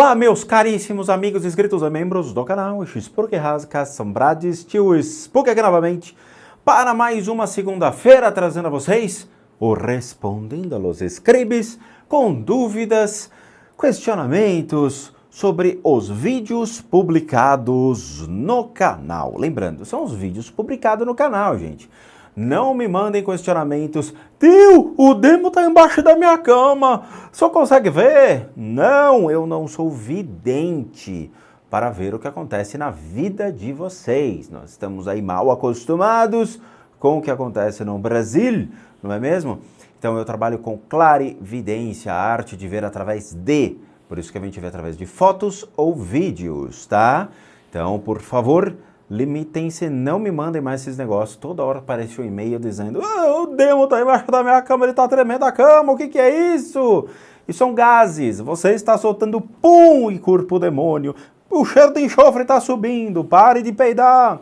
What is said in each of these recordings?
Olá, meus caríssimos amigos inscritos e membros do canal Spook Rascas Sombrades, tio Spook aqui novamente para mais uma segunda-feira, trazendo a vocês o Respondendo a los Scribes com dúvidas, questionamentos sobre os vídeos publicados no canal. Lembrando, são os vídeos publicados no canal, gente. Não me mandem questionamentos. Tio, o demo tá embaixo da minha cama. Só consegue ver? Não, eu não sou vidente para ver o que acontece na vida de vocês. Nós estamos aí mal acostumados com o que acontece no Brasil, não é mesmo? Então eu trabalho com clarividência, a arte de ver através de. Por isso que a gente vê através de fotos ou vídeos, tá? Então, por favor, limitem-se, não me mandem mais esses negócios. Toda hora aparece um e-mail dizendo: o demo tá embaixo da minha cama, ele tá tremendo a cama, o que é isso? Isso são gases, você está soltando pum e corpo demônio. O cheiro de enxofre tá subindo, pare de peidar.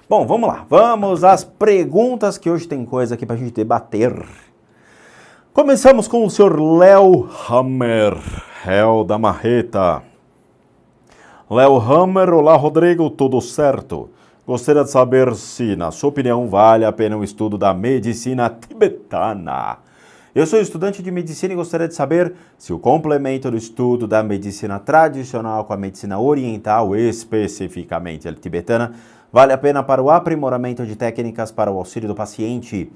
Bom, vamos lá, vamos às perguntas que hoje tem coisa aqui pra gente debater. Começamos com o senhor Léo Hammer, réu da marreta. Léo Hammer, olá Rodrigo, tudo certo? Gostaria de saber se, na sua opinião, vale a pena o estudo da medicina tibetana. Eu sou estudante de medicina e gostaria de saber se o complemento do estudo da medicina tradicional com a medicina oriental, especificamente a tibetana, vale a pena para o aprimoramento de técnicas para o auxílio do paciente.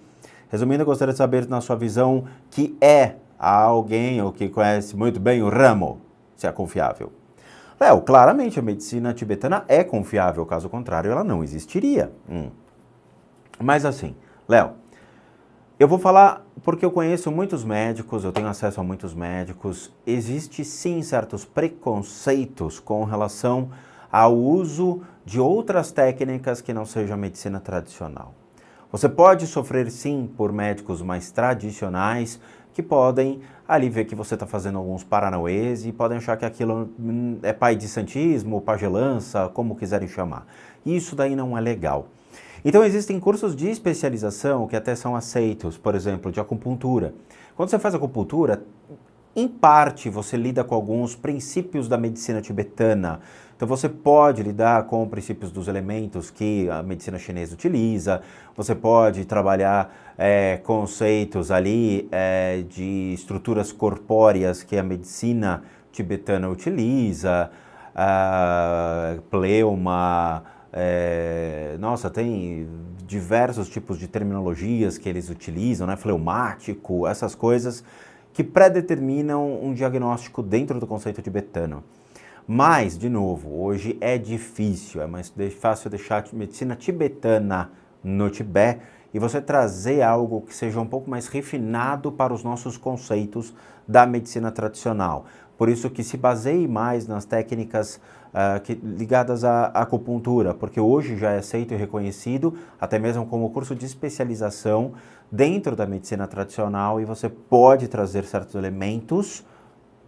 Resumindo, eu gostaria de saber, na sua visão, que é alguém ou que conhece muito bem o ramo, se é confiável. Léo, claramente a medicina tibetana é confiável, caso contrário ela não existiria. Mas assim, Léo, eu vou falar porque eu conheço muitos médicos, eu tenho acesso a muitos médicos, existe sim certos preconceitos com relação ao uso de outras técnicas que não seja a medicina tradicional. Você pode sofrer sim por médicos mais tradicionais que podem ali ver que você está fazendo alguns paranauês e podem achar que aquilo é pai de santismo, pagelança, como quiserem chamar. Isso daí não é legal. Então existem cursos de especialização que até são aceitos, por exemplo, de acupuntura. Quando você faz acupuntura, em parte você lida com alguns princípios da medicina tibetana. Então você pode lidar com princípios dos elementos que a medicina chinesa utiliza, você pode trabalhar conceitos ali de estruturas corpóreas que a medicina tibetana utiliza, pleuma, nossa, tem diversos tipos de terminologias que eles utilizam, né? Fleumático, essas coisas que predeterminam um diagnóstico dentro do conceito tibetano. Mas, de novo, hoje é difícil, é mais fácil deixar a medicina tibetana no Tibete e você trazer algo que seja um pouco mais refinado para os nossos conceitos da medicina tradicional. Por isso que se baseie mais nas técnicas ligadas à acupuntura, porque hoje já é aceito e reconhecido, até mesmo como curso de especialização dentro da medicina tradicional, e você pode trazer certos elementos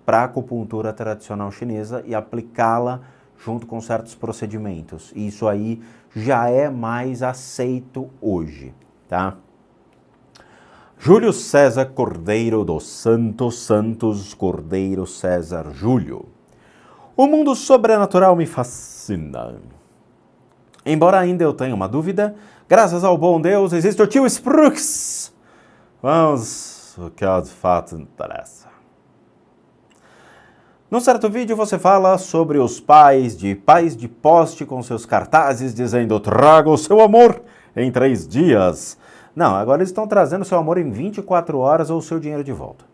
para a acupuntura tradicional chinesa e aplicá-la junto com certos procedimentos. Isso aí já é mais aceito hoje, tá? Júlio César Cordeiro dos Santos Cordeiro César Júlio. O mundo sobrenatural me fascina. Embora ainda eu tenha uma dúvida, graças ao bom Deus existe o tio Sprux. Vamos, o que de fato interessa. Num certo vídeo você fala sobre os pais de poste com seus cartazes dizendo: traga o seu amor em 3 dias. Não, agora eles estão trazendo o seu amor em 24 horas ou o seu dinheiro de volta.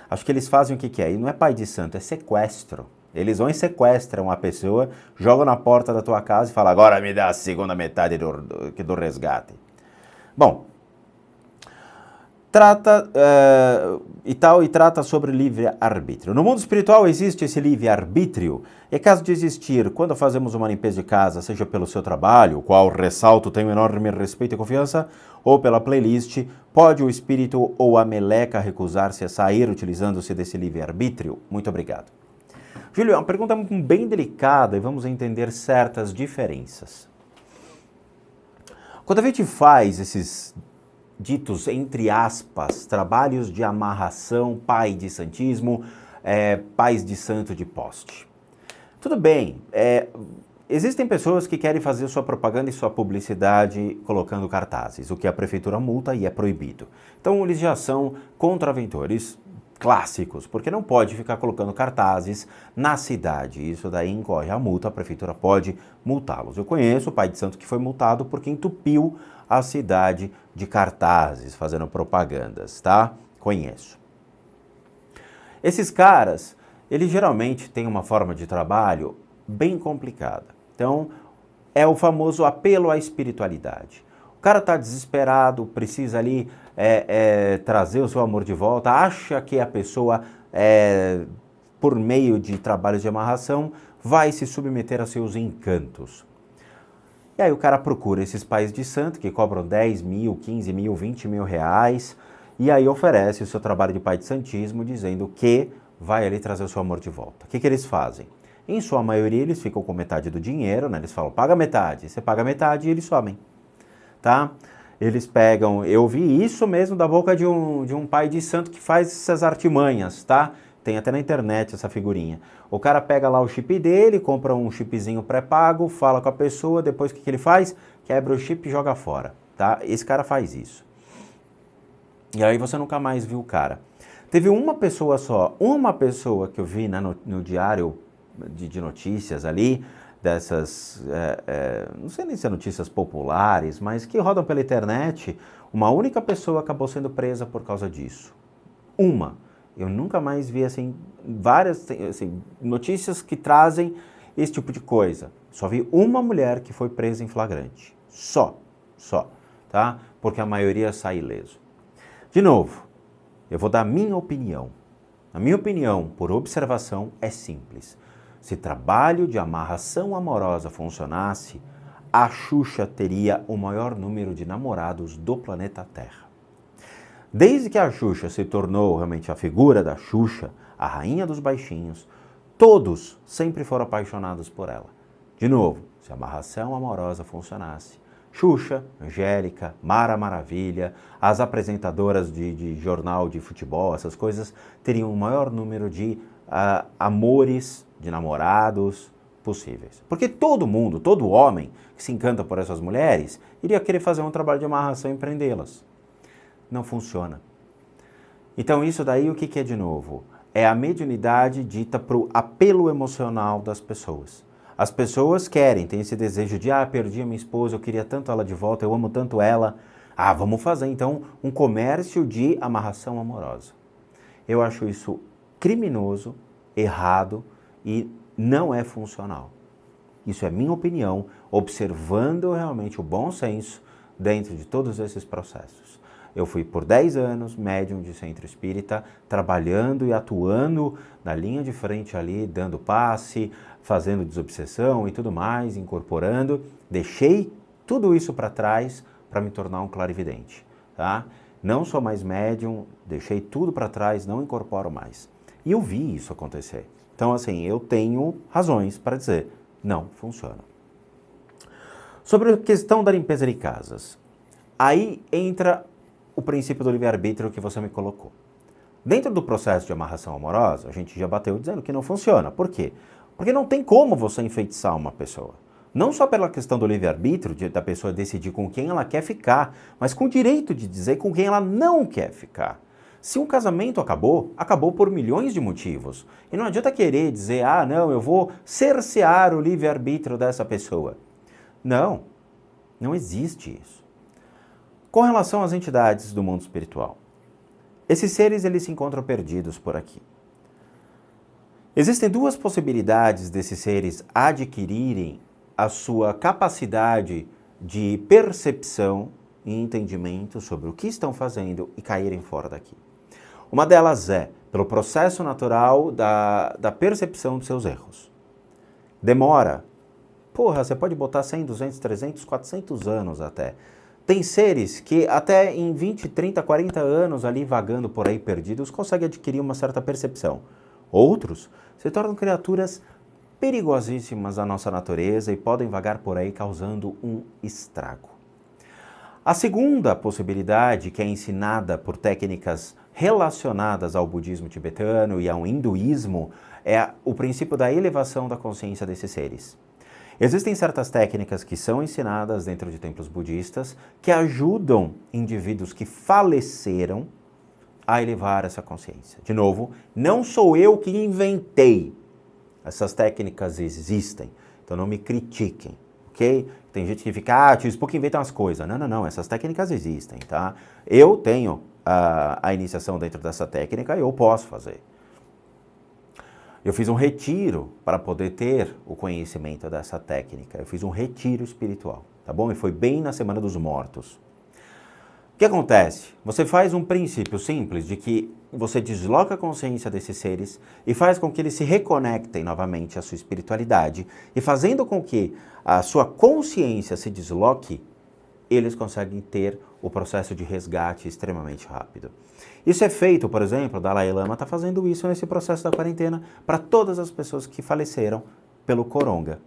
Acho que eles fazem o que é, e não é pai de santo, é sequestro. Eles vão e sequestram a pessoa, jogam na porta da tua casa e falam: agora me dá a segunda metade do resgate. Bom, trata sobre livre-arbítrio. No mundo espiritual existe esse livre-arbítrio, e caso de existir, quando fazemos uma limpeza de casa, seja pelo seu trabalho, o qual, ressalto, tenho enorme respeito e confiança, ou pela playlist, pode o espírito ou a meleca recusar-se a sair utilizando-se desse livre-arbítrio? Muito obrigado. Júlio, é uma pergunta bem delicada e vamos entender certas diferenças. Quando a gente faz esses ditos, entre aspas, trabalhos de amarração, pai de santismo, pais de santo de poste. Tudo bem, existem pessoas que querem fazer sua propaganda e sua publicidade colocando cartazes, o que a prefeitura multa e é proibido. Então eles já são contraventores clássicos, porque não pode ficar colocando cartazes na cidade. Isso daí incorre a multa, a prefeitura pode multá-los. Eu conheço o pai de santo que foi multado porque entupiu a cidade de cartazes fazendo propagandas, tá? Conheço. Esses caras, eles geralmente têm uma forma de trabalho bem complicada. Então, é o famoso apelo à espiritualidade. O cara está desesperado, precisa ali trazer o seu amor de volta, acha que a pessoa, por meio de trabalhos de amarração, vai se submeter a seus encantos. E aí o cara procura esses pais de santo que cobram 10 mil, 15 mil, 20 mil reais, e aí oferece o seu trabalho de pai de santismo, dizendo que vai ali trazer o seu amor de volta. O que eles fazem? Em sua maioria, eles ficam com metade do dinheiro, né? Eles falam, paga metade, você paga metade e eles somem, tá? Eles pegam, eu vi isso mesmo da boca de um pai de santo que faz essas artimanhas, tá? Tem até na internet essa figurinha. O cara pega lá o chip dele, compra um chipzinho pré-pago, fala com a pessoa, depois o que ele faz? Quebra o chip e joga fora, tá? Esse cara faz isso. E aí você nunca mais viu o cara. Teve uma pessoa só, uma pessoa que eu vi no diário de notícias ali, dessas, não sei nem se é notícias populares, mas que rodam pela internet, uma única pessoa acabou sendo presa por causa disso. Uma. Eu nunca mais vi, assim, várias assim, notícias que trazem esse tipo de coisa. Só vi uma mulher que foi presa em flagrante. Só, tá? Porque a maioria sai ileso. De novo, eu vou dar a minha opinião. A minha opinião, por observação, é simples. Se trabalho de amarração amorosa funcionasse, a Xuxa teria o maior número de namorados do planeta Terra. Desde que a Xuxa se tornou realmente a figura da Xuxa, a rainha dos baixinhos, todos sempre foram apaixonados por ela. De novo, se a amarração amorosa funcionasse, Xuxa, Angélica, Mara Maravilha, as apresentadoras de jornal de futebol, essas coisas, teriam o maior número de amores, de namorados possíveis. Porque todo mundo, todo homem que se encanta por essas mulheres, iria querer fazer um trabalho de amarração e prendê-las. Não funciona. Então isso daí o que é de novo? É a mediunidade dita para o apelo emocional das pessoas. As pessoas querem, têm esse desejo de, perdi a minha esposa, eu queria tanto ela de volta, eu amo tanto ela. Vamos fazer então um comércio de amarração amorosa. Eu acho isso criminoso, errado e não é funcional. Isso é minha opinião, observando realmente o bom senso dentro de todos esses processos. Eu fui por 10 anos médium de centro espírita, trabalhando e atuando na linha de frente ali, dando passe, fazendo desobsessão e tudo mais, incorporando. Deixei tudo isso para trás para me tornar um clarividente, tá? Não sou mais médium, deixei tudo para trás, não incorporo mais. E eu vi isso acontecer. Então, assim, eu tenho razões para dizer, não funciona. Sobre a questão da limpeza de casas, aí entra o princípio do livre-arbítrio que você me colocou. Dentro do processo de amarração amorosa, a gente já bateu dizendo que não funciona. Por quê? Porque não tem como você enfeitiçar uma pessoa. Não só pela questão do livre-arbítrio, da pessoa decidir com quem ela quer ficar, mas com o direito de dizer com quem ela não quer ficar. Se um casamento acabou, acabou por milhões de motivos. E não adianta querer dizer, não, eu vou cercear o livre-arbítrio dessa pessoa. Não, não existe isso. Com relação às entidades do mundo espiritual, esses seres eles se encontram perdidos por aqui. Existem duas possibilidades desses seres adquirirem a sua capacidade de percepção e entendimento sobre o que estão fazendo e caírem fora daqui. Uma delas é pelo processo natural da percepção dos seus erros. Demora. Você pode botar 100, 200, 300, 400 anos até. Tem seres que até em 20, 30, 40 anos ali vagando por aí perdidos conseguem adquirir uma certa percepção. Outros se tornam criaturas perigosíssimas à nossa natureza e podem vagar por aí causando um estrago. A segunda possibilidade, que é ensinada por técnicas relacionadas ao budismo tibetano e ao hinduísmo, é o princípio da elevação da consciência desses seres. Existem certas técnicas que são ensinadas dentro de templos budistas que ajudam indivíduos que faleceram a elevar essa consciência. De novo, não sou eu que inventei. Essas técnicas existem, então não me critiquem, ok? Tem gente que fica, tio Spook inventa umas coisas. Não, essas técnicas existem, tá? Eu tenho a iniciação dentro dessa técnica e eu posso fazer. Eu fiz um retiro para poder ter o conhecimento dessa técnica. Eu fiz um retiro espiritual, tá bom? E foi bem na Semana dos Mortos. O que acontece? Você faz um princípio simples de que você desloca a consciência desses seres e faz com que eles se reconectem novamente à sua espiritualidade. E fazendo com que a sua consciência se desloque, eles conseguem ter o processo de resgate extremamente rápido. Isso é feito, por exemplo, o Dalai Lama está fazendo isso nesse processo da quarentena para todas as pessoas que faleceram pelo coronga.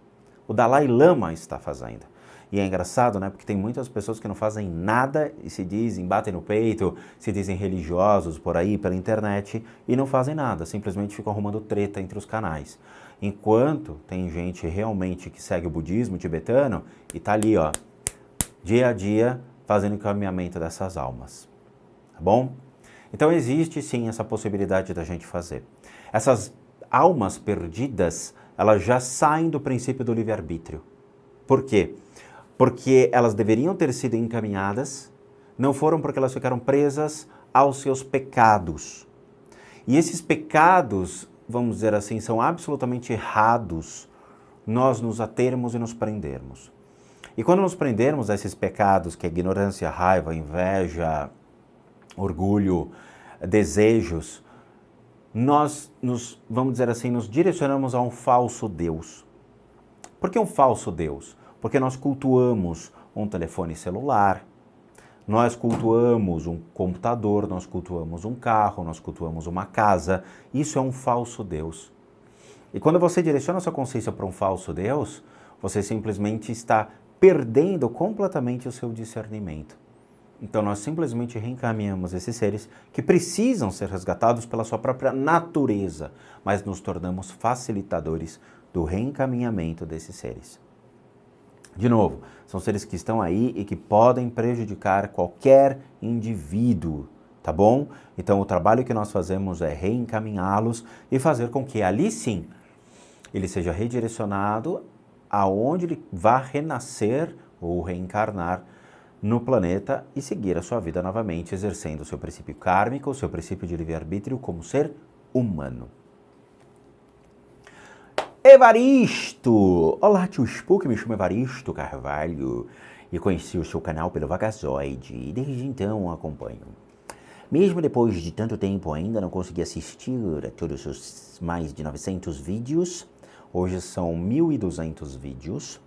O Dalai Lama está fazendo. E é engraçado, né? Porque tem muitas pessoas que não fazem nada e se dizem, batem no peito, se dizem religiosos por aí, pela internet, e não fazem nada, simplesmente ficam arrumando treta entre os canais. Enquanto tem gente realmente que segue o budismo tibetano e está ali, ó, dia a dia, fazendo o encaminhamento dessas almas. Tá bom? Então existe sim essa possibilidade da gente fazer. Essas almas perdidas, elas já saem do princípio do livre-arbítrio. Por quê? Porque elas deveriam ter sido encaminhadas, não foram porque elas ficaram presas aos seus pecados. E esses pecados, vamos dizer assim, são absolutamente errados nós nos atermos e nos prendermos. E quando nos prendermos a esses pecados, que é ignorância, raiva, inveja, orgulho, desejos, nós vamos dizer assim, nos direcionamos a um falso Deus. Por que um falso Deus? Porque nós cultuamos um telefone celular, nós cultuamos um computador, nós cultuamos um carro, nós cultuamos uma casa. Isso é um falso Deus. E quando você direciona a sua consciência para um falso Deus, você simplesmente está perdendo completamente o seu discernimento. Então nós simplesmente reencaminhamos esses seres que precisam ser resgatados pela sua própria natureza, mas nos tornamos facilitadores do reencaminhamento desses seres. De novo, são seres que estão aí e que podem prejudicar qualquer indivíduo, tá bom? Então o trabalho que nós fazemos é reencaminhá-los e fazer com que ali sim ele seja redirecionado aonde ele vá renascer ou reencarnar no planeta e seguir a sua vida novamente, exercendo o seu princípio kármico, o seu princípio de livre-arbítrio como ser humano. Evaristo! Olá, tio Spook, me chamo Evaristo Carvalho e conheci o seu canal pelo Vagazoide e desde então o acompanho. Mesmo depois de tanto tempo ainda não consegui assistir a todos os mais de 900 vídeos, hoje são 1.200 vídeos.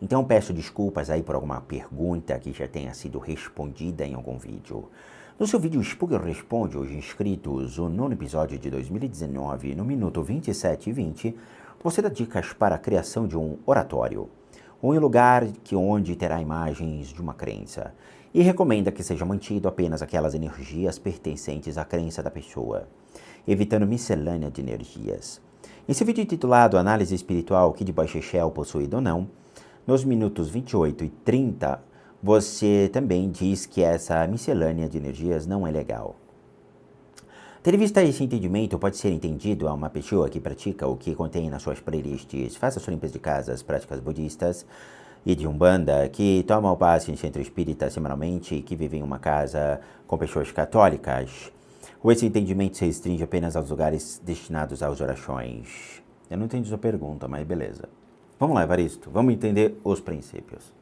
Então peço desculpas aí por alguma pergunta que já tenha sido respondida em algum vídeo. No seu vídeo Spook Responde, hoje inscritos, o 9º episódio de 2019, no minuto 27 e 20, você dá dicas para a criação de um oratório, ou em lugar onde terá imagens de uma crença, e recomenda que seja mantido apenas aquelas energias pertencentes à crença da pessoa, evitando miscelânea de energias. Esse vídeo intitulado Análise Espiritual, que de Baixechel possuído ou não, nos minutos 28 e 30, você também diz que essa miscelânea de energias não é legal. Tendo em vista esse entendimento, pode ser entendido a uma pessoa que pratica o que contém nas suas playlists, faça sua limpeza de casa, as práticas budistas e de Umbanda, que toma o passe em centro espírita semanalmente e que vive em uma casa com pessoas católicas. Ou esse entendimento se restringe apenas aos lugares destinados às orações? Eu não entendi sua pergunta, mas beleza. Vamos lá, Evaristo, vamos entender os princípios.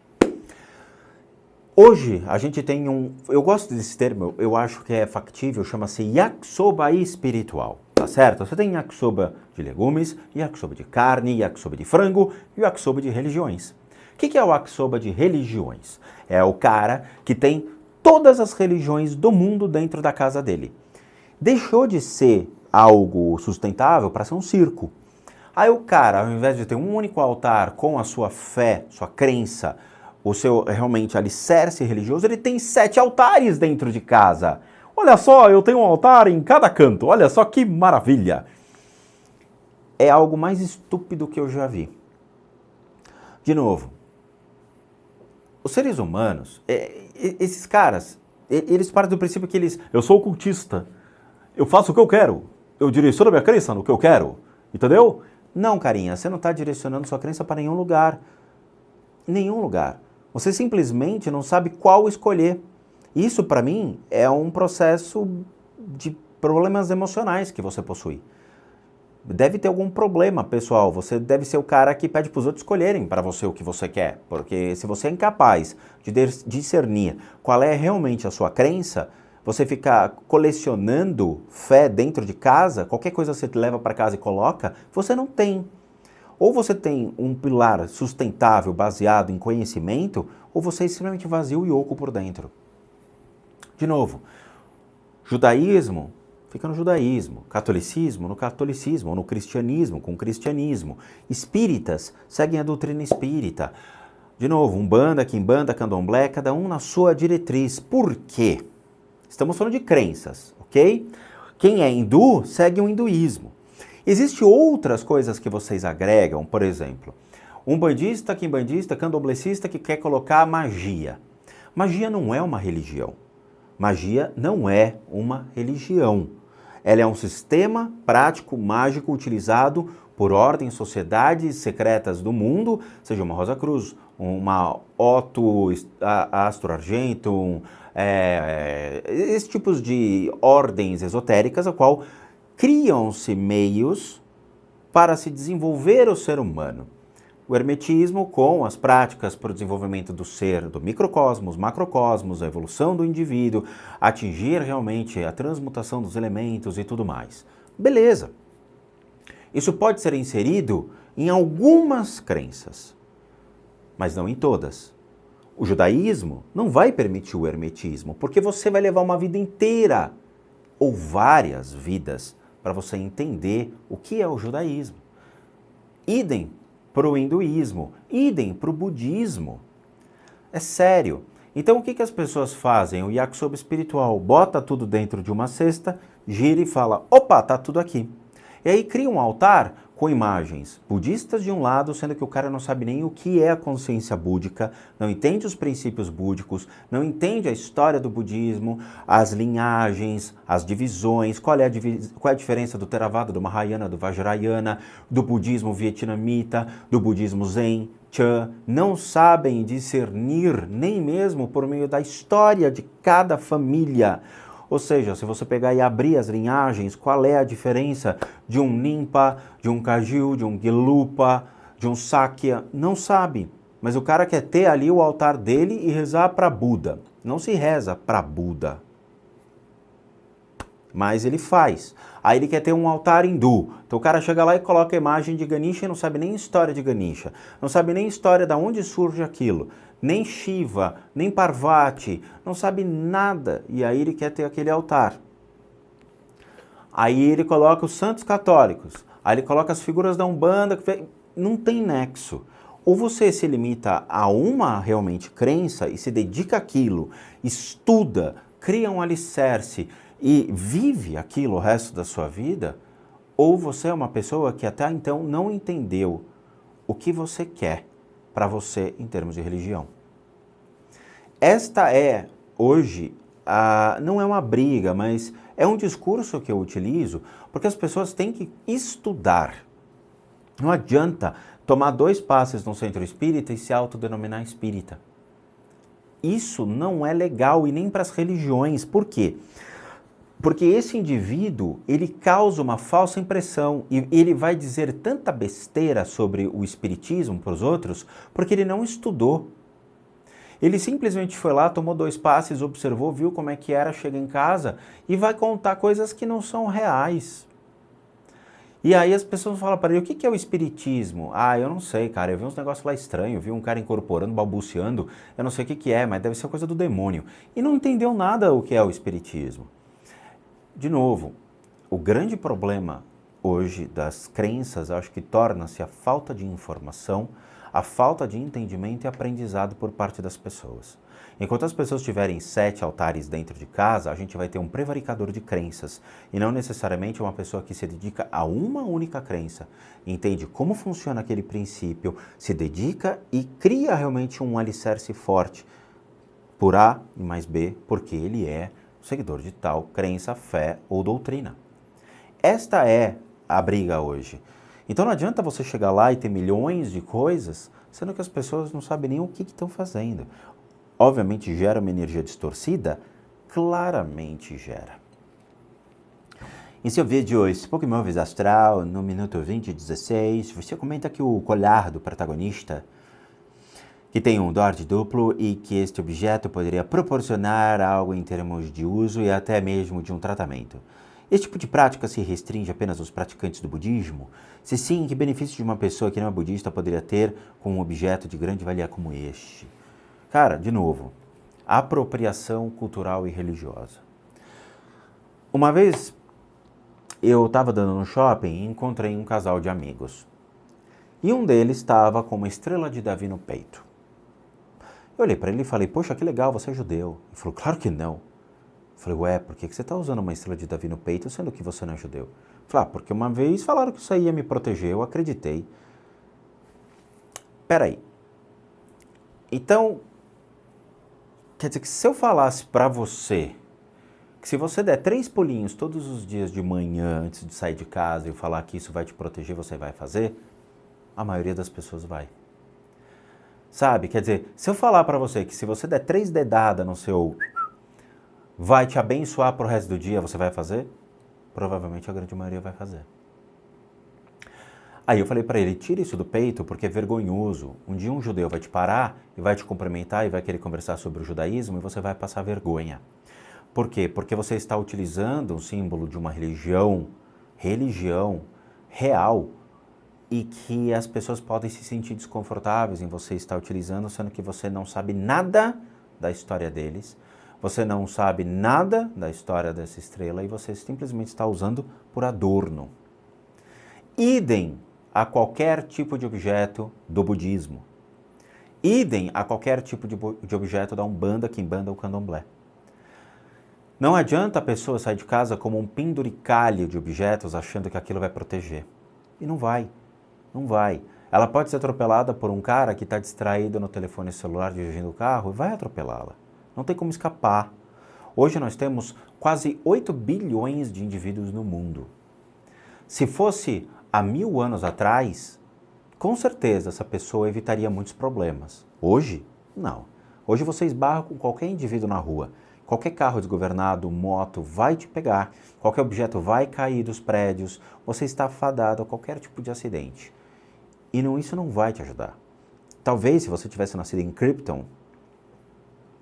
Hoje, a gente tem eu gosto desse termo, eu acho que é factível, chama-se yakisoba espiritual, tá certo? Você tem yakisoba de legumes, yakisoba de carne, yakisoba de frango e yakisoba de religiões. O que é o yakisoba de religiões? É o cara que tem todas as religiões do mundo dentro da casa dele. Deixou de ser algo sustentável para ser um circo. Aí o cara, ao invés de ter um único altar com a sua fé, sua crença, o seu realmente alicerce religioso, ele tem 7 altares dentro de casa. Olha só, eu tenho um altar em cada canto, olha só que maravilha. é algo mais estúpido que eu já vi. De novo, os seres humanos, esses caras, eles partem do princípio que eu sou cultista, eu faço o que eu quero, eu direciono a minha crença no que eu quero, entendeu? Não, carinha, você não está direcionando sua crença para nenhum lugar. Nenhum lugar. Você simplesmente não sabe qual escolher. Isso, para mim, é um processo de problemas emocionais que você possui. Deve ter algum problema, pessoal. Você deve ser o cara que pede para os outros escolherem para você o que você quer. Porque se você é incapaz de discernir qual é realmente a sua crença, você ficar colecionando fé dentro de casa, qualquer coisa que você leva para casa e coloca, você não tem. Ou você tem um pilar sustentável baseado em conhecimento, ou você é extremamente vazio e oco por dentro. De novo, judaísmo fica no judaísmo, catolicismo no catolicismo, ou no cristianismo com o cristianismo. Espíritas seguem a doutrina espírita. De novo, umbanda, quimbanda, candomblé, cada um na sua diretriz. Por quê? Estamos falando de crenças, ok? Quem é hindu segue o hinduísmo. Existem outras coisas que vocês agregam, por exemplo, umbandista, quimbandista, candomblecista que quer colocar magia. Magia não é uma religião. Magia não é uma religião. Ela é um sistema prático, mágico, utilizado por ordens, sociedades secretas do mundo, seja uma Rosa Cruz, uma Otto, Astro Argentum, esses tipos de ordens esotéricas, a qual criam-se meios para se desenvolver o ser humano. O hermetismo com as práticas para o desenvolvimento do ser, do microcosmos, macrocosmos, a evolução do indivíduo, atingir realmente a transmutação dos elementos e tudo mais. Beleza. Isso pode ser inserido em algumas crenças, mas não em todas. O judaísmo não vai permitir o hermetismo, porque você vai levar uma vida inteira ou várias vidas para você entender o que é o judaísmo. Idem para o hinduísmo, idem para o budismo. É sério. Então o que as pessoas fazem? O yakisoba espiritual bota tudo dentro de uma cesta, gira e fala, opa, tá tudo aqui. E aí cria um altar com imagens budistas de um lado, sendo que o cara não sabe nem o que é a consciência búdica, não entende os princípios búdicos, não entende a história do budismo, as linhagens, as divisões, qual é a diferença do Theravada, do Mahayana, do Vajrayana, do budismo vietnamita, do budismo Zen, Chan, não sabem discernir nem mesmo por meio da história de cada família. Ou seja, se você pegar e abrir as linhagens, qual é a diferença de um Nimpa, de um Kagyu, de um Gelupa, de um Sakya? Não sabe. Mas o cara quer ter ali o altar dele e rezar para Buda. Não se reza para Buda. Mas ele faz. Aí ele quer ter um altar hindu. Então o cara chega lá e coloca a imagem de Ganesha e não sabe nem a história de Ganesha. Não sabe nem a história de onde surge aquilo. Nem Shiva, nem Parvati, não sabe nada. E aí ele quer ter aquele altar. Aí ele coloca os santos católicos. Aí ele coloca as figuras da Umbanda. Não tem nexo. Ou você se limita a uma realmente crença e se dedica àquilo, estuda, cria um alicerce e vive aquilo o resto da sua vida, ou você é uma pessoa que até então não entendeu o que você quer para você em termos de religião. Esta é, hoje, não é uma briga, mas é um discurso que eu utilizo porque as pessoas têm que estudar. Não adianta tomar 2 passes no centro espírita e se autodenominar espírita. Isso não é legal e nem para as religiões. Por quê? Porque esse indivíduo, ele causa uma falsa impressão e ele vai dizer tanta besteira sobre o espiritismo para os outros porque ele não estudou. Ele simplesmente foi lá, tomou 2 passes, observou, viu como é que era, chega em casa e vai contar coisas que não são reais. E aí as pessoas falam para ele, o que é o espiritismo? Ah, eu não sei, cara, eu vi uns negócios lá estranhos, vi um cara incorporando, balbuciando, eu não sei o que é, mas deve ser coisa do demônio. E não entendeu nada o que é o espiritismo. De novo, o grande problema hoje das crenças, acho que torna-se a falta de informação, a falta de entendimento e aprendizado por parte das pessoas. Enquanto as pessoas tiverem 7 altares dentro de casa, a gente vai ter um prevaricador de crenças, e não necessariamente uma pessoa que se dedica a uma única crença, entende como funciona aquele princípio, se dedica e cria realmente um alicerce forte por A e mais B, porque ele é seguidor de tal crença, fé ou doutrina. Esta é a briga hoje. Então não adianta você chegar lá e ter milhões de coisas, sendo que as pessoas não sabem nem o que estão fazendo. Obviamente gera uma energia distorcida? Claramente gera. Em seu vídeo Spook Movies Astral, no minuto 20:16, você comenta que o colar do protagonista, que tem um Dort duplo e que este objeto poderia proporcionar algo em termos de uso e até mesmo de um tratamento. Esse tipo de prática se restringe apenas aos praticantes do budismo? Se sim, que benefício de uma pessoa que não é budista poderia ter com um objeto de grande valia como este? Cara, de novo, apropriação cultural e religiosa. Uma vez eu estava andando no shopping e encontrei um casal de amigos. E um deles estava com uma estrela de Davi no peito. Eu olhei para ele e falei, poxa, que legal, você é judeu. Ele falou, claro que não. Eu falei, ué, por que você está usando uma estrela de Davi no peito sendo que você não é judeu? Eu falei, porque uma vez falaram que isso aí ia me proteger, eu acreditei. Peraí. Então, quer dizer que se eu falasse para você que se você der 3 pulinhos todos os dias de manhã antes de sair de casa e falar que isso vai te proteger, você vai fazer? A maioria das pessoas vai. Sabe? Quer dizer, se eu falar para você que se você der 3 dedadas no seu... vai te abençoar pro resto do dia, você vai fazer? Provavelmente a grande maioria vai fazer. Aí eu falei para ele, tira isso do peito porque é vergonhoso. Um dia um judeu vai te parar e vai te cumprimentar e vai querer conversar sobre o judaísmo e você vai passar vergonha. Por quê? Porque você está utilizando um símbolo de uma religião real, e que as pessoas podem se sentir desconfortáveis em você estar utilizando, sendo que você não sabe nada da história deles, você não sabe nada da história dessa estrela e você simplesmente está usando por adorno. Idem a qualquer tipo de objeto do budismo. Idem a qualquer tipo de objeto da Umbanda, Quimbanda ou Candomblé. Não adianta a pessoa sair de casa como um penduricalho de objetos achando que aquilo vai proteger. E não vai. Não vai. Ela pode ser atropelada por um cara que está distraído no telefone celular dirigindo o carro e vai atropelá-la. Não tem como escapar. Hoje nós temos quase 8 bilhões de indivíduos no mundo. Se fosse há 1000 anos atrás, com certeza essa pessoa evitaria muitos problemas. Hoje, não. Hoje você esbarra com qualquer indivíduo na rua. Qualquer carro desgovernado, moto, vai te pegar. Qualquer objeto vai cair dos prédios. Você está fadado a qualquer tipo de acidente. E isso não vai te ajudar. Talvez se você tivesse nascido em Krypton,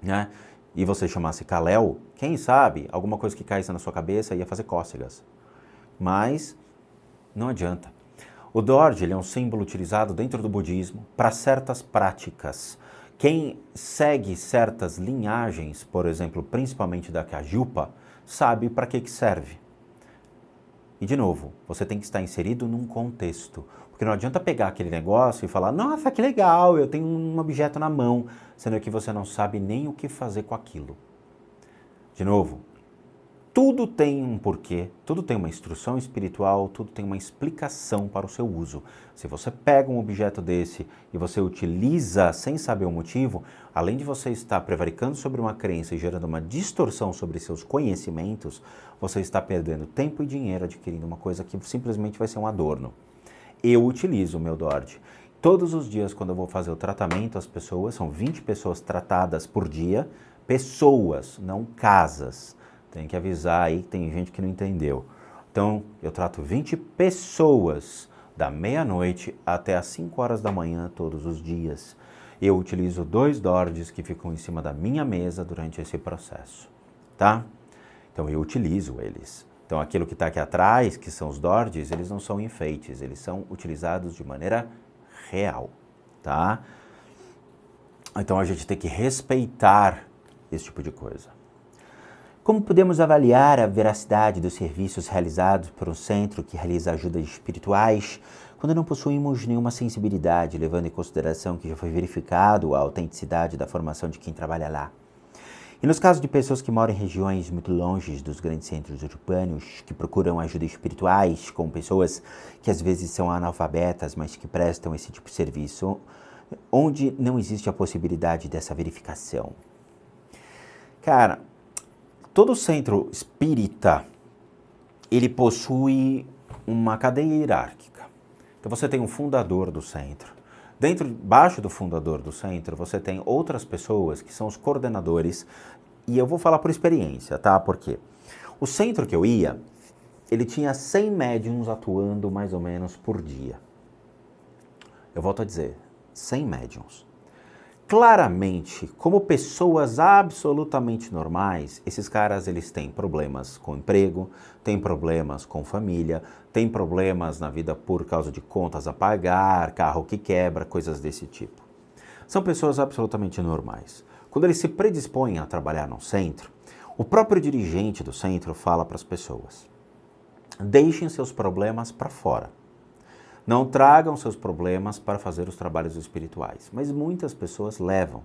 né, e você chamasse Kal-El, quem sabe alguma coisa que caísse na sua cabeça ia fazer cócegas. Mas não adianta. O Dort, ele é um símbolo utilizado dentro do budismo para certas práticas. Quem segue certas linhagens, por exemplo, principalmente da Kajupa, sabe para que serve. E, de novo, você tem que estar inserido num contexto. Porque não adianta pegar aquele negócio e falar, nossa, que legal, eu tenho um objeto na mão, sendo que você não sabe nem o que fazer com aquilo. De novo, tudo tem um porquê, tudo tem uma instrução espiritual, tudo tem uma explicação para o seu uso. Se você pega um objeto desse e você utiliza sem saber o motivo, além de você estar prevaricando sobre uma crença e gerando uma distorção sobre seus conhecimentos, você está perdendo tempo e dinheiro adquirindo uma coisa que simplesmente vai ser um adorno. Eu utilizo o meu Dort. Todos os dias, quando eu vou fazer o tratamento, as pessoas, são 20 pessoas tratadas por dia, pessoas, não casas. Tem que avisar aí, tem gente que não entendeu. Então, eu trato 20 pessoas da meia-noite até as 5 horas da manhã todos os dias. Eu utilizo 2 Dorts que ficam em cima da minha mesa durante esse processo, tá? Então, eu utilizo eles. Então, aquilo que está aqui atrás, que são os Dorts, eles não são enfeites, eles são utilizados de maneira real, tá? Então, a gente tem que respeitar esse tipo de coisa. Como podemos avaliar a veracidade dos serviços realizados por um centro que realiza ajudas espirituais? quando não possuímos nenhuma sensibilidade, levando em consideração que já foi verificado a autenticidade da formação de quem trabalha lá. E nos casos de pessoas que moram em regiões muito longe dos grandes centros urbanos, que procuram ajuda espirituais, com pessoas que às vezes são analfabetas, mas que prestam esse tipo de serviço, onde não existe a possibilidade dessa verificação. Cara, todo centro espírita, ele possui uma cadeia hierárquica. Então você tem um fundador do centro. Embaixo do fundador do centro, você tem outras pessoas que são os coordenadores, e eu vou falar por experiência, tá? Porque o centro que eu ia, ele tinha 100 médiums atuando mais ou menos por dia. Eu volto a dizer, 100 médiums. Claramente, como pessoas absolutamente normais, esses caras eles têm problemas com emprego, têm problemas com família, têm problemas na vida por causa de contas a pagar, carro que quebra, coisas desse tipo. São pessoas absolutamente normais. Quando eles se predispõem a trabalhar no centro, o próprio dirigente do centro fala para as pessoas: deixem seus problemas para fora. Não tragam seus problemas para fazer os trabalhos espirituais, mas muitas pessoas levam.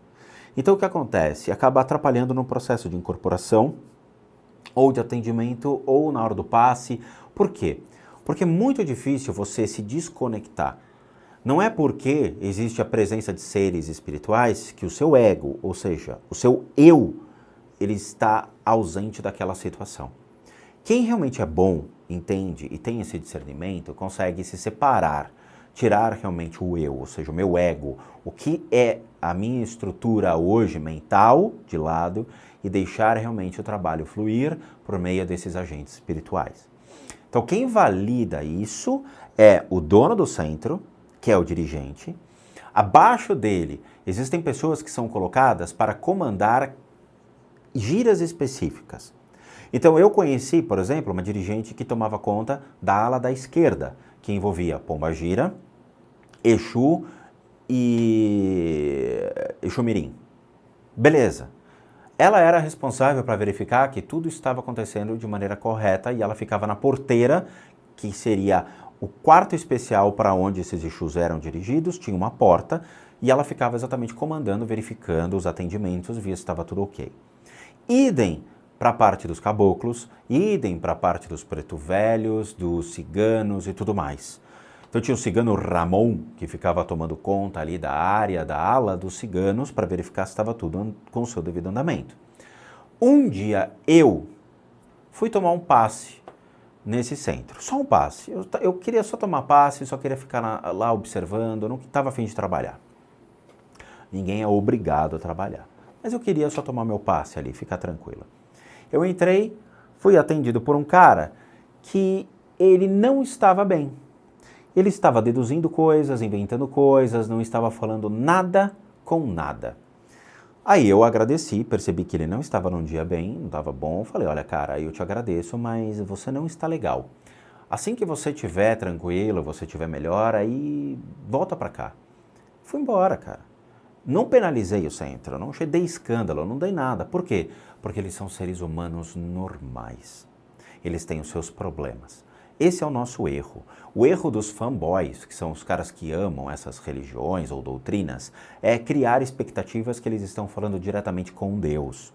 Então o que acontece? Acaba atrapalhando no processo de incorporação, ou de atendimento, ou na hora do passe. Por quê? Porque é muito difícil você se desconectar. Não é porque existe a presença de seres espirituais que o seu ego, ou seja, o seu eu, ele está ausente daquela situação. Quem realmente é bom, entende e tem esse discernimento, consegue se separar, tirar realmente o eu, ou seja, o meu ego, o que é a minha estrutura hoje mental de lado e deixar realmente o trabalho fluir por meio desses agentes espirituais. Então quem valida isso é o dono do centro, que é o dirigente. Abaixo dele existem pessoas que são colocadas para comandar giras específicas. Então eu conheci, por exemplo, uma dirigente que tomava conta da ala da esquerda, que envolvia Pombagira, Exu e Exumirim. Beleza. Ela era responsável para verificar que tudo estava acontecendo de maneira correta e ela ficava na porteira, que seria o quarto especial para onde esses Exus eram dirigidos, tinha uma porta e ela ficava exatamente comandando, verificando os atendimentos, via se estava tudo ok. Idem para a parte dos caboclos, idem para a parte dos preto velhos, dos ciganos e tudo mais. Então tinha o cigano Ramon, que ficava tomando conta ali da área, da ala dos ciganos, para verificar se estava tudo com o seu devido andamento. Um dia eu fui tomar um passe nesse centro, só um passe. Eu queria só tomar passe, só queria ficar lá observando, eu não estava a fim de trabalhar. Ninguém é obrigado a trabalhar, mas eu queria só tomar meu passe ali, ficar tranquila. Eu entrei, fui atendido por um cara que ele não estava bem. Ele estava deduzindo coisas, inventando coisas, não estava falando nada com nada. Aí eu agradeci, percebi que ele não estava num dia bem, não estava bom. Falei, olha cara, eu te agradeço, mas você não está legal. Assim que você estiver tranquilo, você estiver melhor, aí volta pra cá. Fui embora, cara. Não penalizei o centro, não dei escândalo, não dei nada. Por quê? Porque eles são seres humanos normais. Eles têm os seus problemas. Esse é o nosso erro. O erro dos fanboys, que são os caras que amam essas religiões ou doutrinas, é criar expectativas que eles estão falando diretamente com Deus.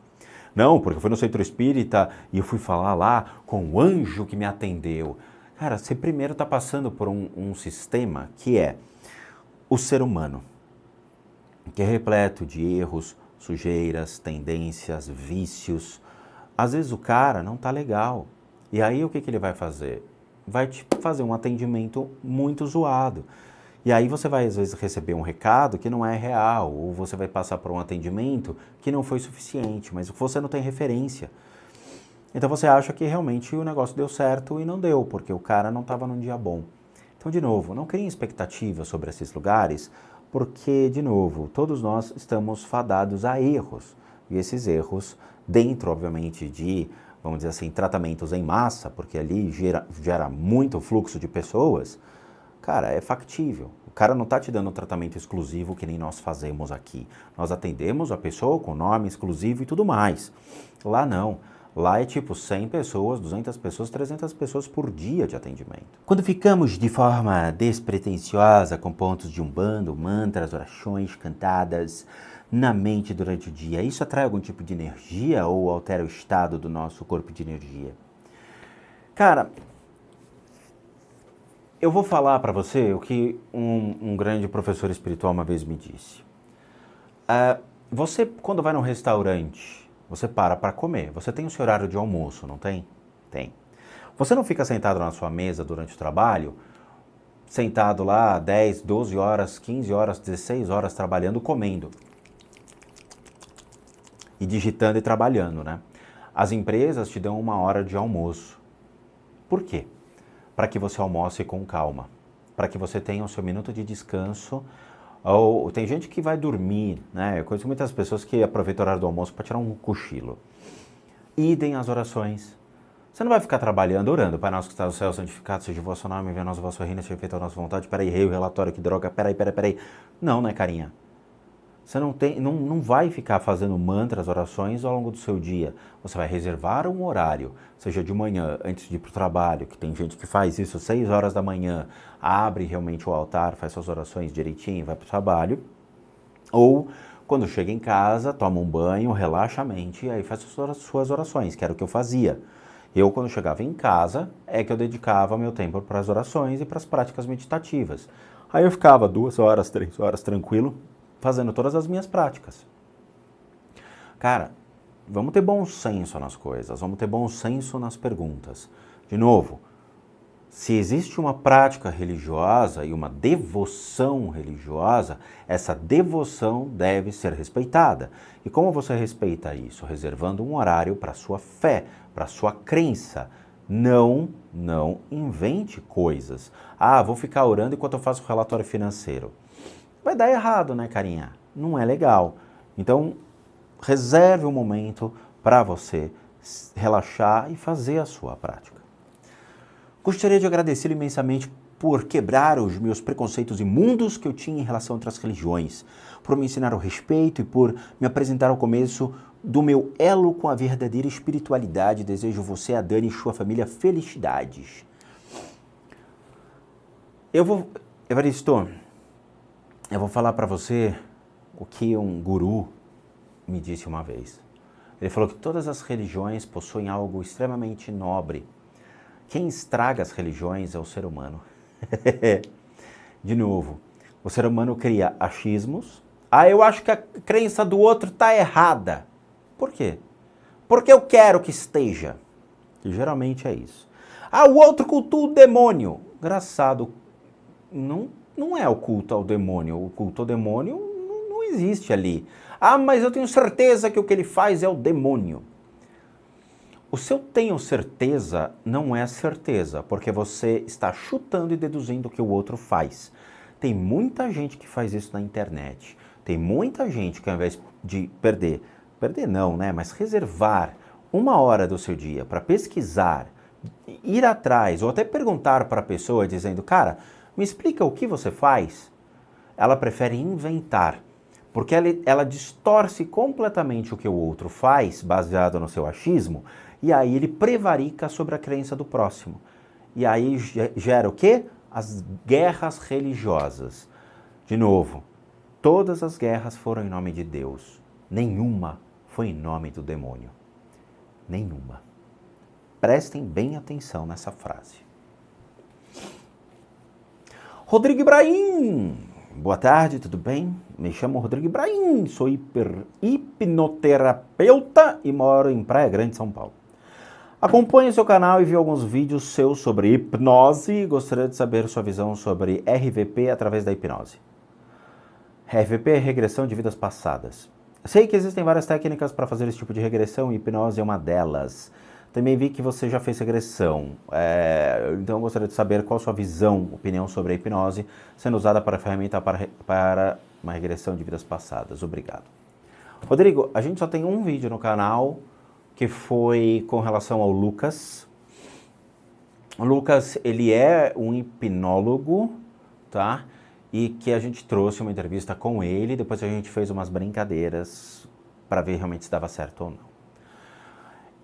Não, porque eu fui no centro espírita e eu fui falar lá com o anjo que me atendeu. Cara, você primeiro está passando por um sistema que é o ser humano, que é repleto de erros, sujeiras, tendências, vícios. Às vezes o cara não tá legal. E aí o que ele vai fazer? Vai te fazer um atendimento muito zoado. E aí você vai às vezes receber um recado que não é real, ou você vai passar por um atendimento que não foi suficiente, mas você não tem referência. Então você acha que realmente o negócio deu certo e não deu, porque o cara não estava num dia bom. Então, de novo, não criem expectativas sobre esses lugares, porque, de novo, todos nós estamos fadados a erros. E esses erros, dentro, obviamente, de, vamos dizer assim, tratamentos em massa, porque ali gera muito fluxo de pessoas, cara, é factível. O cara não está te dando um tratamento exclusivo que nem nós fazemos aqui. Nós atendemos a pessoa com nome exclusivo e tudo mais. Lá não. Lá é tipo 100 pessoas, 200 pessoas, 300 pessoas por dia de atendimento. Quando ficamos de forma despretensiosa com pontos de umbanda, mantras, orações cantadas na mente durante o dia, isso atrai algum tipo de energia ou altera o estado do nosso corpo de energia? Cara, eu vou falar para você o que um grande professor espiritual uma vez me disse. Você, quando vai num restaurante, você para comer. Você tem o seu horário de almoço, não tem? Tem. Você não fica sentado na sua mesa durante o trabalho, sentado lá 10, 12 horas, 15 horas, 16 horas trabalhando, comendo. E digitando e trabalhando, né? As empresas te dão 1 hora de almoço. Por quê? Para que você almoce com calma. Para que você tenha o seu minuto de descanso. Ou tem gente que vai dormir, né? Eu conheço muitas pessoas que aproveitam o horário do almoço para tirar um cochilo. Idem as orações. Você não vai ficar trabalhando, orando. Pai nosso que está no céu, santificado seja o vosso nome, venha a nós o vosso reino, seja feita a nossa vontade. Peraí, rei, o relatório, que droga, peraí. Não, né, carinha? Você não vai ficar fazendo mantras, orações ao longo do seu dia. Você vai reservar um horário, seja de manhã, antes de ir para o trabalho, que tem gente que faz isso, 6 horas da manhã, abre realmente o altar, faz suas orações direitinho, vai para o trabalho. Ou, quando chega em casa, toma um banho, relaxa a mente e aí faz suas orações, que era o que eu fazia. Eu, quando chegava em casa, é que eu dedicava meu tempo para as orações e para as práticas meditativas. Aí eu ficava 2 horas, 3 horas tranquilo, fazendo todas as minhas práticas. Cara, vamos ter bom senso nas coisas, vamos ter bom senso nas perguntas. De novo, se existe uma prática religiosa e uma devoção religiosa, essa devoção deve ser respeitada. E como você respeita isso? Reservando um horário para a sua fé, para a sua crença. Não invente coisas. Vou ficar orando enquanto eu faço o relatório financeiro. Vai dar errado, né, carinha? Não é legal. Então, reserve um momento para você relaxar e fazer a sua prática. Gostaria de agradecer imensamente por quebrar os meus preconceitos imundos que eu tinha em relação a outras religiões, por me ensinar o respeito e por me apresentar ao começo do meu elo com a verdadeira espiritualidade. Desejo você, a Dani e sua família felicidades. Evaristo, eu vou falar para você o que um guru me disse uma vez. Ele falou que todas as religiões possuem algo extremamente nobre. Quem estraga as religiões é o ser humano. De novo, o ser humano cria achismos. Eu acho que a crença do outro está errada. Por quê? Porque eu quero que esteja. E geralmente é isso. O outro cultua o demônio. Engraçado, não é o culto ao demônio. O culto ao demônio não existe ali. Mas eu tenho certeza que o que ele faz é o demônio. O seu tenho certeza não é certeza, porque você está chutando e deduzindo o que o outro faz. Tem muita gente que faz isso na internet. Tem muita gente que ao invés de perder não, né? Mas reservar 1 hora do seu dia para pesquisar, ir atrás ou até perguntar para a pessoa dizendo, cara, me explica o que você faz, ela prefere inventar, porque ela distorce completamente o que o outro faz, baseado no seu achismo, e aí ele prevarica sobre a crença do próximo. E aí gera o quê? As guerras religiosas. De novo, todas as guerras foram em nome de Deus. Nenhuma foi em nome do demônio. Nenhuma. Prestem bem atenção nessa frase. Rodrigo Ibrahim. Boa tarde, tudo bem? Me chamo Rodrigo Ibrahim, sou hipnoterapeuta e moro em Praia Grande, São Paulo. Acompanhe seu canal e vi alguns vídeos seus sobre hipnose e gostaria de saber sua visão sobre RVP através da hipnose. RVP é regressão de vidas passadas. Sei que existem várias técnicas para fazer esse tipo de regressão e hipnose é uma delas. Também vi que você já fez regressão, então gostaria de saber qual a sua visão, opinião sobre a hipnose sendo usada para ferramenta para uma regressão de vidas passadas. Obrigado. Rodrigo, a gente só tem um vídeo no canal que foi com relação ao Lucas. O Lucas, ele é um hipnólogo, tá? E que a gente trouxe uma entrevista com ele, depois a gente fez umas brincadeiras para ver realmente se dava certo ou não.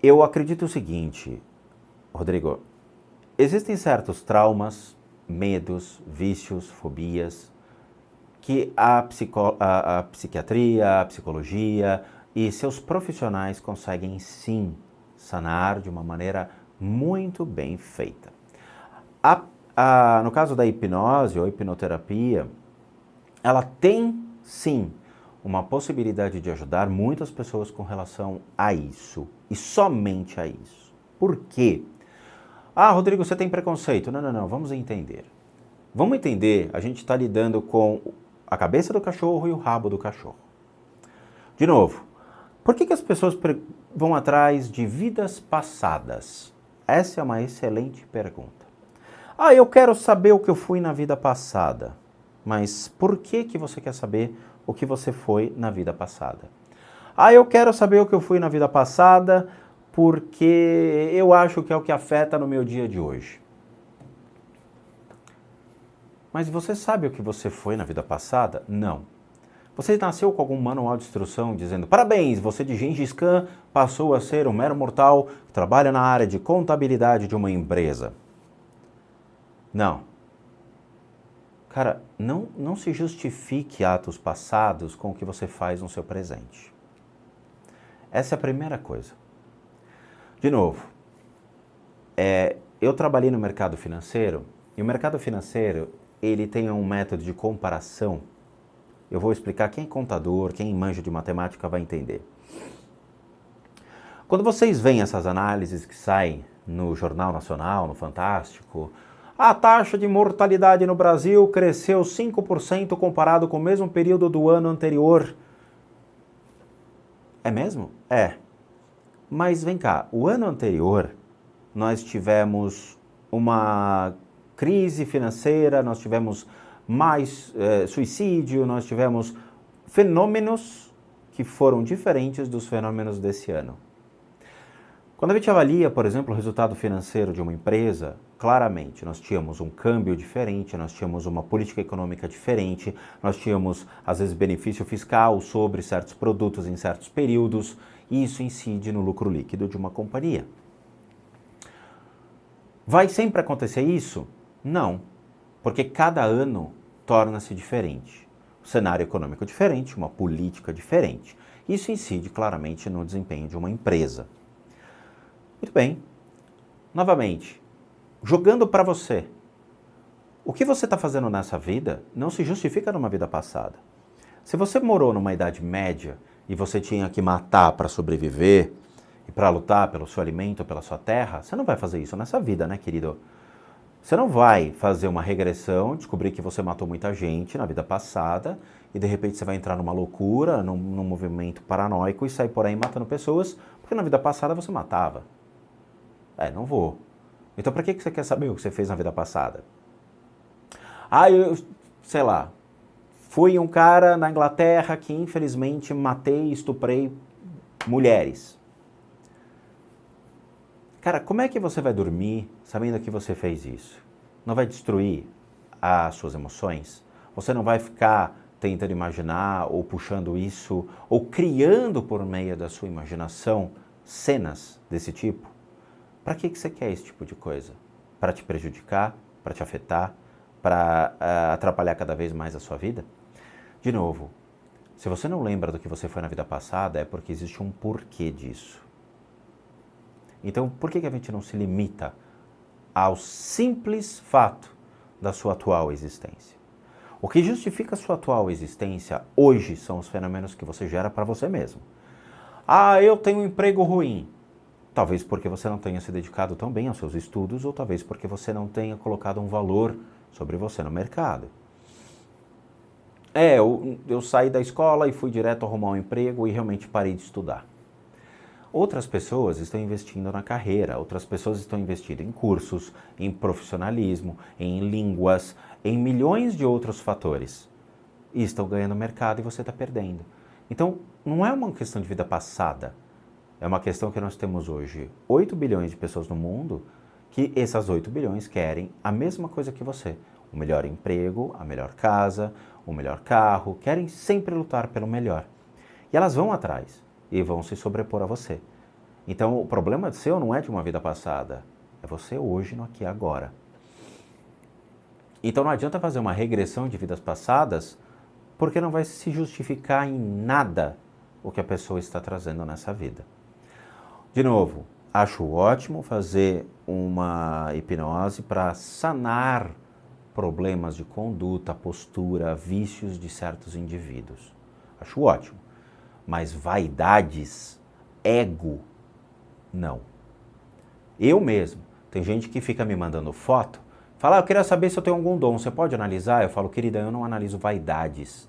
Eu acredito o seguinte, Rodrigo, existem certos traumas, medos, vícios, fobias, que a psiquiatria, a psicologia e seus profissionais conseguem sim sanar de uma maneira muito bem feita. No caso da hipnose ou hipnoterapia, ela tem sim uma possibilidade de ajudar muitas pessoas com relação a isso, e somente a isso. Por quê? Ah, Rodrigo, você tem preconceito. Não, vamos entender. Vamos entender, a gente está lidando com a cabeça do cachorro e o rabo do cachorro. De novo, por que as pessoas vão atrás de vidas passadas? Essa é uma excelente pergunta. Ah, eu quero saber o que eu fui na vida passada. Mas por que você quer saber o que você foi na vida passada? Ah, eu quero saber o que eu fui na vida passada porque eu acho que é o que afeta no meu dia de hoje. Mas você sabe o que você foi na vida passada? Não. Você nasceu com algum manual de instrução dizendo: parabéns, você de Gengis Khan passou a ser um mero mortal que trabalha na área de contabilidade de uma empresa. Não. Cara, não se justifique atos passados com o que você faz no seu presente. Essa é a primeira coisa. De novo, eu trabalhei no mercado financeiro, e o mercado financeiro, ele tem um método de comparação. Eu vou explicar, quem é contador, quem manja de matemática vai entender. Quando vocês veem essas análises que saem no Jornal Nacional, no Fantástico, a taxa de mortalidade no Brasil cresceu 5% comparado com o mesmo período do ano anterior. É mesmo? É. Mas vem cá, o ano anterior nós tivemos uma crise financeira, nós tivemos mais suicídio, nós tivemos fenômenos que foram diferentes dos fenômenos desse ano. Quando a gente avalia, por exemplo, o resultado financeiro de uma empresa, claramente nós tínhamos um câmbio diferente, nós tínhamos uma política econômica diferente, nós tínhamos, às vezes, benefício fiscal sobre certos produtos em certos períodos, e isso incide no lucro líquido de uma companhia. Vai sempre acontecer isso? Não, porque cada ano torna-se diferente. O cenário econômico é diferente, uma política diferente. Isso incide claramente no desempenho de uma empresa. Muito bem. Novamente, jogando para você. O que você está fazendo nessa vida não se justifica numa vida passada. Se você morou numa idade média e você tinha que matar para sobreviver e para lutar pelo seu alimento, pela sua terra, você não vai fazer isso nessa vida, né, querido? Você não vai fazer uma regressão, descobrir que você matou muita gente na vida passada e de repente você vai entrar numa loucura, num movimento paranoico e sair por aí matando pessoas, porque na vida passada você matava. Não vou. Então para que você quer saber o que você fez na vida passada? Sei lá, fui um cara na Inglaterra que infelizmente matei e estuprei mulheres. Cara, como é que você vai dormir sabendo que você fez isso? Não vai destruir as suas emoções? Você não vai ficar tentando imaginar ou puxando isso ou criando por meio da sua imaginação cenas desse tipo? Para que você quer esse tipo de coisa? Para te prejudicar? Para te afetar? Para atrapalhar cada vez mais a sua vida? De novo, se você não lembra do que você foi na vida passada, é porque existe um porquê disso. Então, por que a gente não se limita ao simples fato da sua atual existência? O que justifica a sua atual existência hoje são os fenômenos que você gera para você mesmo. Eu tenho um emprego ruim. Talvez porque você não tenha se dedicado tão bem aos seus estudos, ou talvez porque você não tenha colocado um valor sobre você no mercado. Eu saí da escola e fui direto arrumar um emprego e realmente parei de estudar. Outras pessoas estão investindo na carreira, outras pessoas estão investindo em cursos, em profissionalismo, em línguas, em milhões de outros fatores. E estão ganhando mercado e você está perdendo. Então, não é uma questão de vida passada. É uma questão que nós temos hoje 8 bilhões de pessoas no mundo que essas 8 bilhões querem a mesma coisa que você. O melhor emprego, a melhor casa, o melhor carro, querem sempre lutar pelo melhor. E elas vão atrás e vão se sobrepor a você. Então o problema seu não é de uma vida passada, é você hoje, no aqui e agora. Então não adianta fazer uma regressão de vidas passadas, porque não vai se justificar em nada o que a pessoa está trazendo nessa vida. De novo, acho ótimo fazer uma hipnose para sanar problemas de conduta, postura, vícios de certos indivíduos. Acho ótimo. Mas vaidades, ego, não. Eu mesmo, tem gente que fica me mandando foto, fala, eu queria saber se eu tenho algum dom, você pode analisar? Eu falo, querida, eu não analiso vaidades.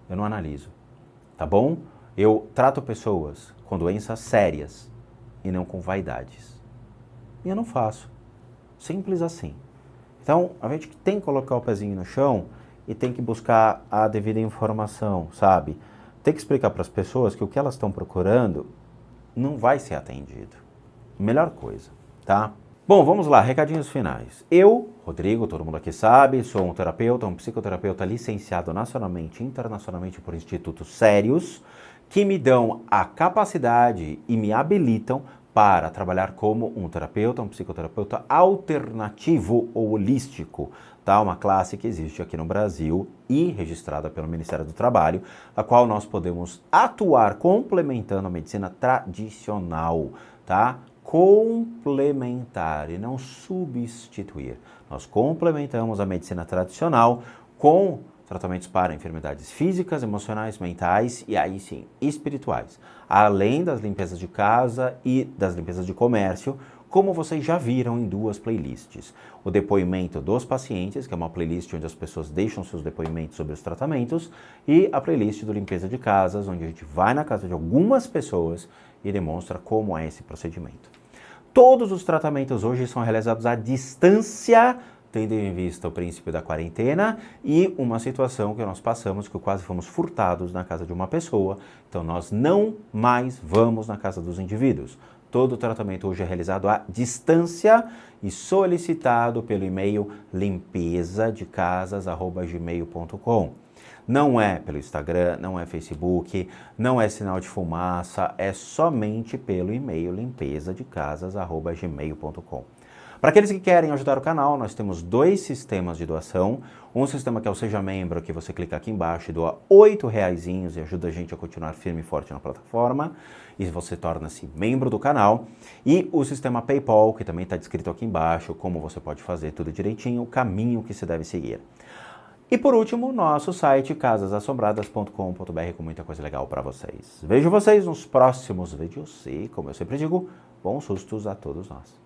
Eu não analiso, tá bom? Eu trato pessoas com doenças sérias e não com vaidades. E eu não faço. Simples assim. Então, a gente tem que colocar o pezinho no chão e tem que buscar a devida informação, sabe? Tem que explicar para as pessoas que o que elas estão procurando não vai ser atendido. Melhor coisa, tá? Bom, vamos lá, recadinhos finais. Eu, Rodrigo, todo mundo aqui sabe, sou um terapeuta, um psicoterapeuta licenciado nacionalmente e internacionalmente por institutos sérios que me dão a capacidade e me habilitam para trabalhar como um terapeuta, um psicoterapeuta alternativo ou holístico, tá? Uma classe que existe aqui no Brasil e registrada pelo Ministério do Trabalho, a qual nós podemos atuar complementando a medicina tradicional, tá? Complementar e não substituir. Nós complementamos a medicina tradicional com tratamentos para enfermidades físicas, emocionais, mentais e aí sim, espirituais. Além das limpezas de casa e das limpezas de comércio, como vocês já viram em duas playlists. O depoimento dos pacientes, que é uma playlist onde as pessoas deixam seus depoimentos sobre os tratamentos, e a playlist do limpeza de casas, onde a gente vai na casa de algumas pessoas e demonstra como é esse procedimento. Todos os tratamentos hoje são realizados à distância, tendo em vista o princípio da quarentena e uma situação que nós passamos, que quase fomos furtados na casa de uma pessoa. Então nós não mais vamos na casa dos indivíduos. Todo o tratamento hoje é realizado à distância e solicitado pelo e-mail limpezadecasas@gmail.com. Não é pelo Instagram, não é Facebook, não é sinal de fumaça, é somente pelo e-mail limpezadecasas@gmail.com. Para aqueles que querem ajudar o canal, nós temos 2 sistemas de doação. Um sistema que é o Seja Membro, que você clica aqui embaixo e doa R$8 e ajuda a gente a continuar firme e forte na plataforma. E você torna-se membro do canal. E o sistema PayPal, que também está descrito aqui embaixo, como você pode fazer tudo direitinho, o caminho que se deve seguir. E por último, nosso site casasassombradas.com.br com muita coisa legal para vocês. Vejo vocês nos próximos vídeos e, como eu sempre digo, bons sustos a todos nós.